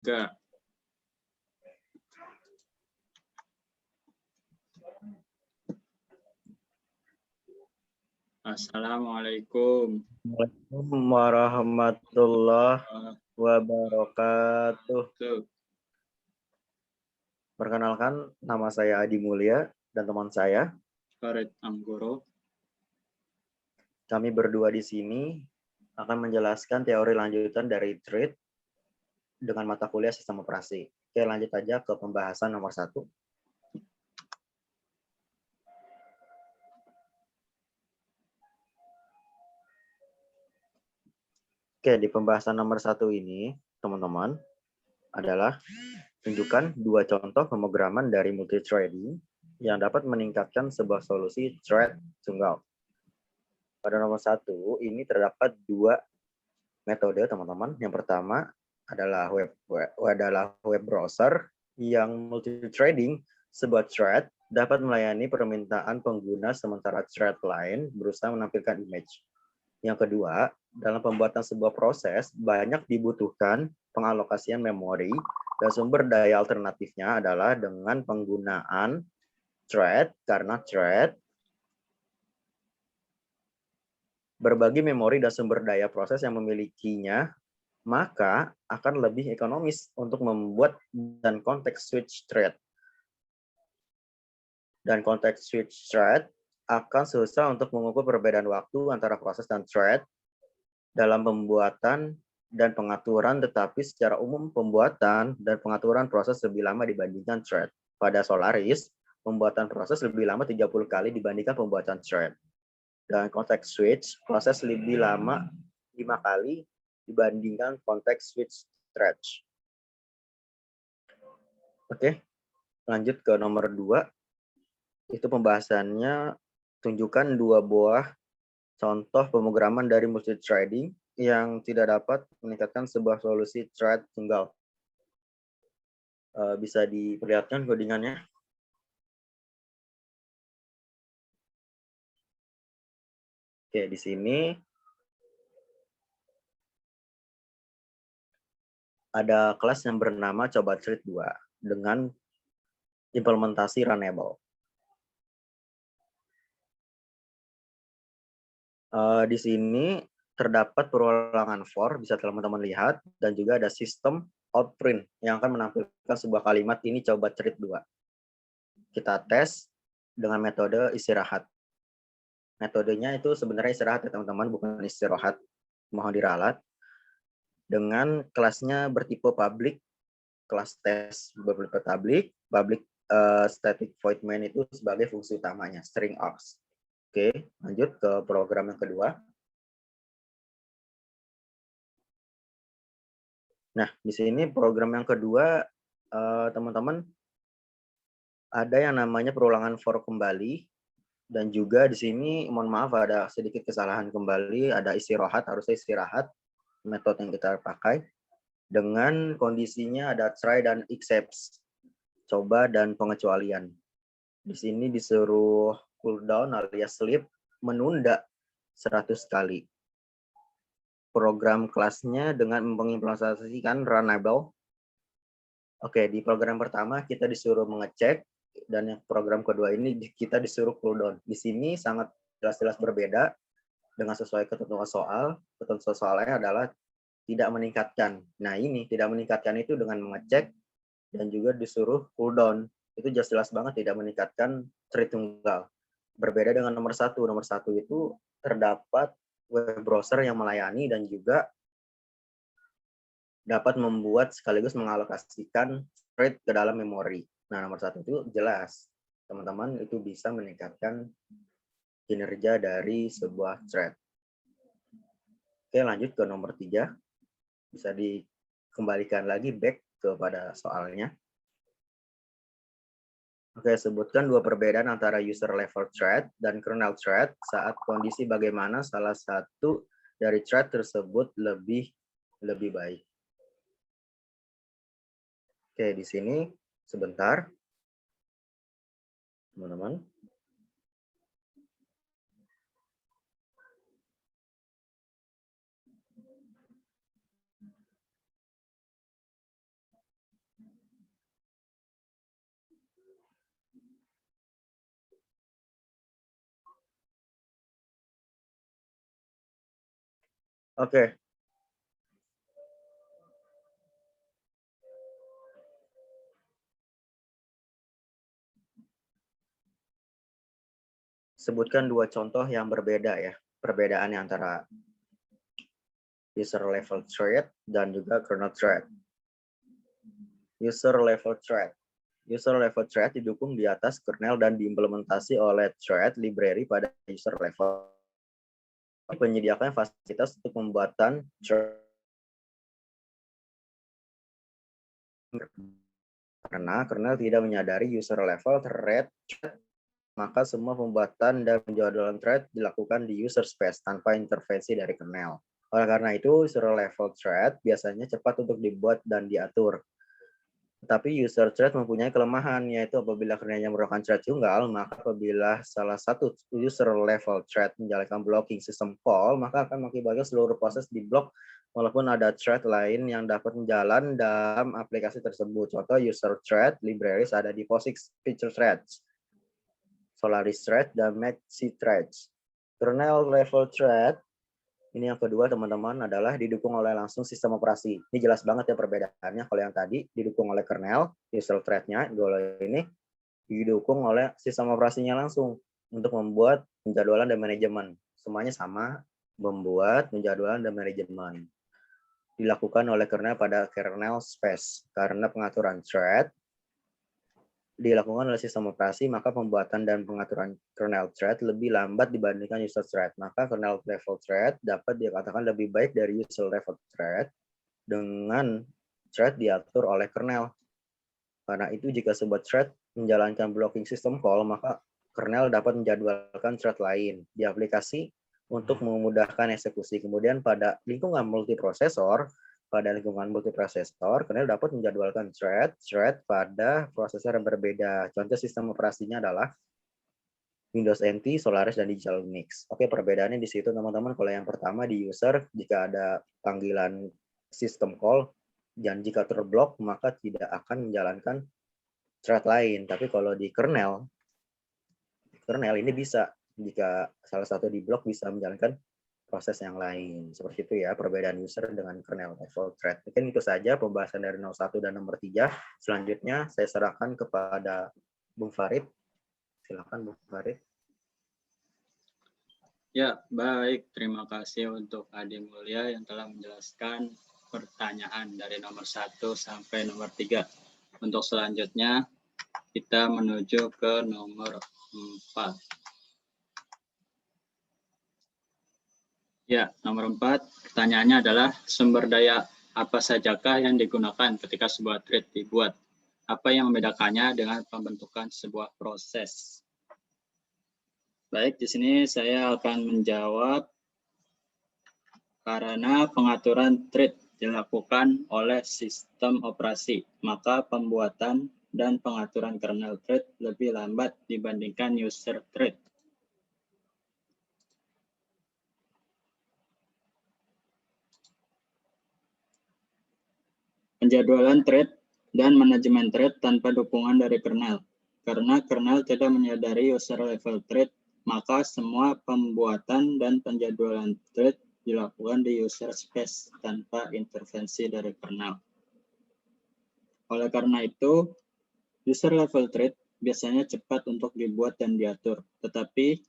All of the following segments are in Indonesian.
3. Assalamualaikum warahmatullahi wabarakatuh. Perkenalkan, nama saya Adi Mulya dan teman saya Farid Anggoro. Kami berdua di sini akan menjelaskan teori lanjutan dari trade dengan mata kuliah sistem operasi. Oke, lanjut aja ke pembahasan nomor 1. Oke, di pembahasan nomor 1 ini, teman-teman, adalah tunjukkan 2 contoh pemrograman dari multithreading yang dapat meningkatkan sebuah solusi thread tunggal. Pada nomor 1, ini terdapat 2 metode, teman-teman. Yang pertama adalah web browser yang multithreading sebuah thread dapat melayani permintaan pengguna sementara thread lain berusaha menampilkan image. Yang kedua, dalam pembuatan sebuah proses banyak dibutuhkan pengalokasian memori dan sumber daya alternatifnya adalah dengan penggunaan thread, karena thread berbagi memori dan sumber daya proses yang memilikinya, maka akan lebih ekonomis untuk membuat dan konteks switch thread. Dan konteks switch thread akan susah untuk mengukur perbedaan waktu antara proses dan thread dalam pembuatan dan pengaturan, tetapi secara umum pembuatan dan pengaturan proses lebih lama dibandingkan thread. Pada Solaris, pembuatan proses lebih lama 30 kali dibandingkan pembuatan thread. Dan konteks switch, proses lebih lama 5 kali dibandingkan konteks switch thread. Oke, lanjut ke nomor 2. Itu pembahasannya tunjukkan 2 buah contoh pemrograman dari multithreading yang tidak dapat meningkatkan sebuah solusi thread tunggal. Bisa diperlihatkan codingannya. Oke, di sini ada kelas yang bernama Coba Thread 2 dengan implementasi runnable. Di sini terdapat perulangan for, bisa teman-teman lihat, dan juga ada sistem outprint yang akan menampilkan sebuah kalimat ini coba thread 2. Kita tes dengan metode istirahat. Metodenya itu sebenarnya istirahat ya teman-teman, bukan istirahat. Mohon diralat. Dengan kelasnya bertipe public, kelas tes bertipe public static void main itu sebagai fungsi utamanya, string aux. Oke, lanjut ke program yang kedua. Nah, di sini program yang kedua, teman-teman, ada yang namanya perulangan for kembali, dan juga di sini mohon maaf ada sedikit kesalahan kembali, ada istirahat, harusnya istirahat metode yang kita pakai, dengan kondisinya ada try dan except, coba dan pengecualian. Di sini disuruh cooldown alias sleep, menunda 100 kali. Program kelasnya dengan mengimplementasikan runnable. Oke, di program pertama kita disuruh mengecek, dan yang program kedua ini kita disuruh cooldown. Di sini sangat jelas-jelas berbeda dengan sesuai ketentuan soal. Ketentuan soalnya adalah tidak meningkatkan. Nah, ini tidak meningkatkan itu dengan mengecek dan juga disuruh cooldown. Itu jelas-jelas banget tidak meningkatkan thread tunggal. Berbeda dengan nomor 1. Nomor 1 itu terdapat web browser yang melayani dan juga dapat membuat sekaligus mengalokasikan thread ke dalam memori. Nah, nomor 1 itu jelas, teman-teman, itu bisa meningkatkan kinerja dari sebuah thread. Oke, lanjut ke nomor 3. Bisa dikembalikan lagi back kepada soalnya. Oke, sebutkan 2 perbedaan antara user level thread dan kernel thread saat kondisi bagaimana salah satu dari thread tersebut lebih baik. Oke, di sini sebentar, teman-teman. Oke. Sebutkan 2 contoh yang berbeda ya, perbedaannya antara user level thread dan juga kernel thread. User level thread. User level thread didukung di atas kernel dan diimplementasi oleh thread library pada user level. Menyediakan fasilitas untuk pembuatan thread karena kernel tidak menyadari user level thread, maka semua pembuatan dan penjadwalan thread dilakukan di user space tanpa intervensi dari kernel. Oleh karena itu, user level thread biasanya cepat untuk dibuat dan diatur. Tetapi user thread mempunyai kelemahan, yaitu apabila kernelnya merupakan thread tunggal, maka apabila salah satu user level thread menjalankan blocking system call, maka akan mengakibatkan seluruh proses di blok walaupun ada thread lain yang dapat menjalan dalam aplikasi tersebut. Contoh user thread libraries ada di POSIX feature threads, Solaris thread, dan Maxi threads. Kernel level thread ini yang kedua teman-teman adalah didukung oleh langsung sistem operasi. Ini jelas banget ya perbedaannya. Kalau yang tadi didukung oleh kernel, user thread-nya, ini didukung oleh sistem operasinya langsung untuk membuat penjadwalan dan manajemen. Semuanya sama, membuat penjadwalan dan manajemen. Dilakukan oleh kernel pada kernel space. Karena pengaturan thread dilakukan oleh sistem operasi, maka pembuatan dan pengaturan kernel thread lebih lambat dibandingkan user thread. Maka kernel level thread dapat dikatakan lebih baik dari user level thread dengan thread diatur oleh kernel. Karena itu jika sebuah thread menjalankan blocking system call, maka kernel dapat menjadwalkan thread lain di aplikasi untuk memudahkan eksekusi. Kemudian pada lingkungan multiprosesor, kernel dapat menjadwalkan thread pada prosesor yang berbeda. Contoh sistem operasinya adalah Windows NT, Solaris, dan Digital Unix. Oke, perbedaannya di situ teman-teman. Kalau yang pertama di user, jika ada panggilan system call, dan jika terblok, maka tidak akan menjalankan thread lain. Tapi kalau di kernel ini bisa. Jika salah satu diblok, bisa menjalankan proses yang lain. Seperti itu ya, perbedaan user dengan kernel level thread. Mungkin itu saja pembahasan dari 01 dan nomor 3. Selanjutnya saya serahkan kepada Bung Farid. Silakan Bung Farid. Ya, baik. Terima kasih untuk Adi Mulya yang telah menjelaskan pertanyaan dari nomor 1 sampai nomor 3. Untuk selanjutnya, kita menuju ke nomor 4. Ya, nomor 4, pertanyaannya adalah sumber daya apa sajakah yang digunakan ketika sebuah thread dibuat? Apa yang membedakannya dengan pembentukan sebuah proses? Baik, di sini saya akan menjawab karena pengaturan thread dilakukan oleh sistem operasi, maka pembuatan dan pengaturan kernel thread lebih lambat dibandingkan user thread. Penjadwalan thread dan manajemen thread tanpa dukungan dari kernel. Karena kernel tidak menyadari user level thread, maka semua pembuatan dan penjadwalan thread dilakukan di user space tanpa intervensi dari kernel. Oleh karena itu, user level thread biasanya cepat untuk dibuat dan diatur, tetapi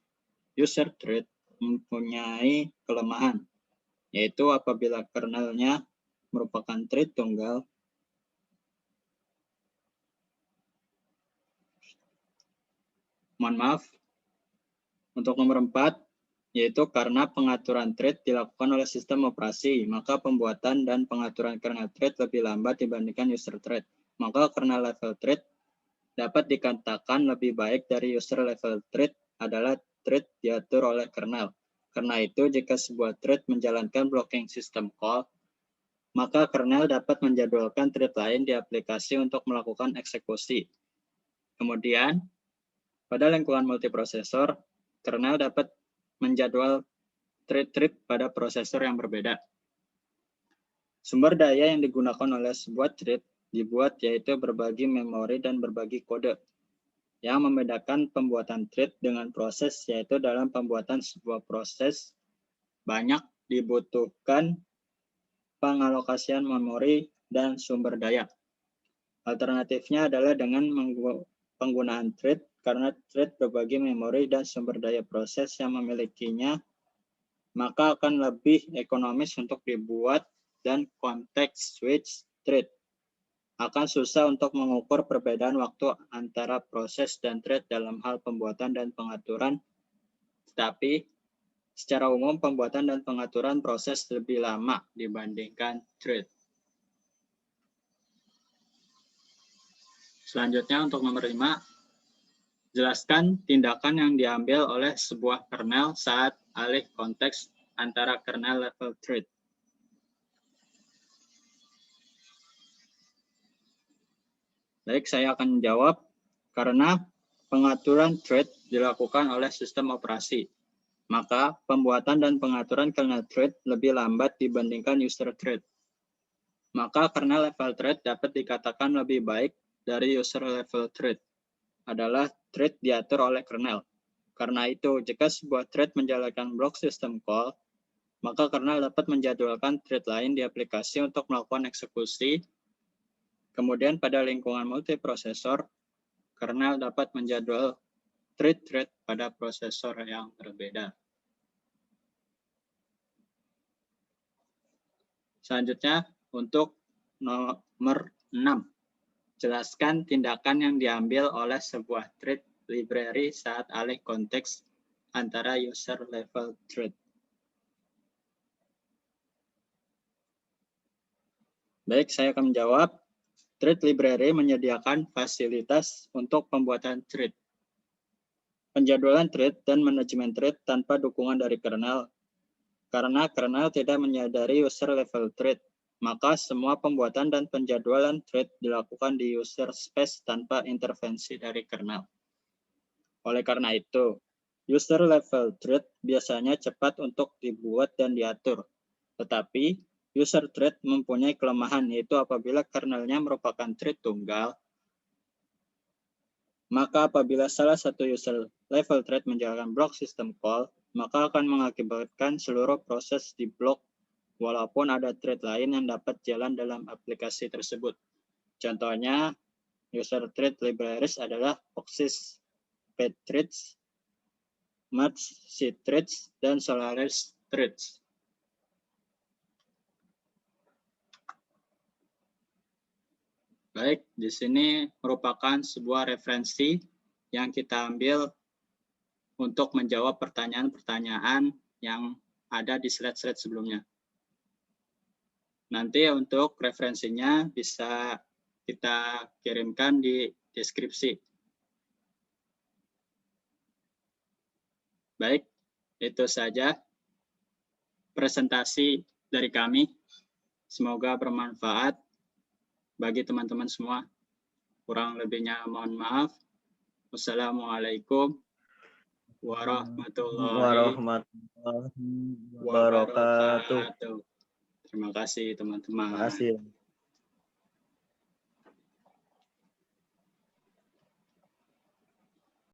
user thread mempunyai kelemahan, yaitu apabila kernelnya merupakan thread tunggal, untuk nomor 4, yaitu karena pengaturan thread dilakukan oleh sistem operasi, maka pembuatan dan pengaturan kernel thread lebih lambat dibandingkan user thread. Maka kernel level thread dapat dikatakan lebih baik dari user level thread adalah thread diatur oleh kernel. Karena itu, jika sebuah thread menjalankan blocking system call, maka kernel dapat menjadwalkan thread lain di aplikasi untuk melakukan eksekusi. Kemudian, pada lingkungan multiprosesor, kernel dapat menjadwal thread pada prosesor yang berbeda. Sumber daya yang digunakan oleh sebuah thread dibuat yaitu berbagi memori dan berbagi kode. Yang membedakan pembuatan thread dengan proses yaitu dalam pembuatan sebuah proses banyak dibutuhkan pengalokasian memori dan sumber daya. Alternatifnya adalah dengan penggunaan thread, karena thread berbagi memori dan sumber daya proses yang memilikinya, maka akan lebih ekonomis untuk dibuat, dan konteks switch thread akan susah untuk mengukur perbedaan waktu antara proses dan thread dalam hal pembuatan dan pengaturan, tetapi secara umum pembuatan dan pengaturan proses lebih lama dibandingkan thread. Selanjutnya untuk nomor 5, jelaskan tindakan yang diambil oleh sebuah kernel saat alih konteks antara kernel level thread. Baik, saya akan menjawab karena pengaturan thread dilakukan oleh sistem operasi, maka pembuatan dan pengaturan kernel thread lebih lambat dibandingkan user thread. Maka kernel level thread dapat dikatakan lebih baik dari user level thread adalah thread diatur oleh kernel. Karena itu, jika sebuah thread menjalankan blok system call, maka kernel dapat menjadwalkan thread lain di aplikasi untuk melakukan eksekusi. Kemudian pada lingkungan multiprosesor, kernel dapat menjadwal thread pada prosesor yang berbeda. Selanjutnya untuk nomor 6. Jelaskan tindakan yang diambil oleh sebuah thread library saat alih konteks antara user level thread. Baik, saya akan menjawab. Thread library menyediakan fasilitas untuk pembuatan thread, penjadwalan thread, dan manajemen thread tanpa dukungan dari kernel. Karena kernel tidak menyadari user level thread, maka semua pembuatan dan penjadwalan thread dilakukan di user space tanpa intervensi dari kernel. Oleh karena itu, user level thread biasanya cepat untuk dibuat dan diatur, tetapi user thread mempunyai kelemahan, yaitu apabila kernelnya merupakan thread tunggal, maka apabila salah satu user level thread menjalankan block system call, maka akan mengakibatkan seluruh proses di blok walaupun ada thread lain yang dapat jalan dalam aplikasi tersebut. Contohnya, user thread libraries adalah Foxys, Pthreads, Merge Threads, dan Solaris Threads. Baik, di sini merupakan sebuah referensi yang kita ambil untuk menjawab pertanyaan-pertanyaan yang ada di slide-slide sebelumnya. Nanti untuk referensinya bisa kita kirimkan di deskripsi. Baik, itu saja presentasi dari kami. Semoga bermanfaat bagi teman-teman semua. Kurang lebihnya mohon maaf. Wassalamualaikum warahmatullahi wabarakatuh. Terima kasih teman-teman. Terima kasih.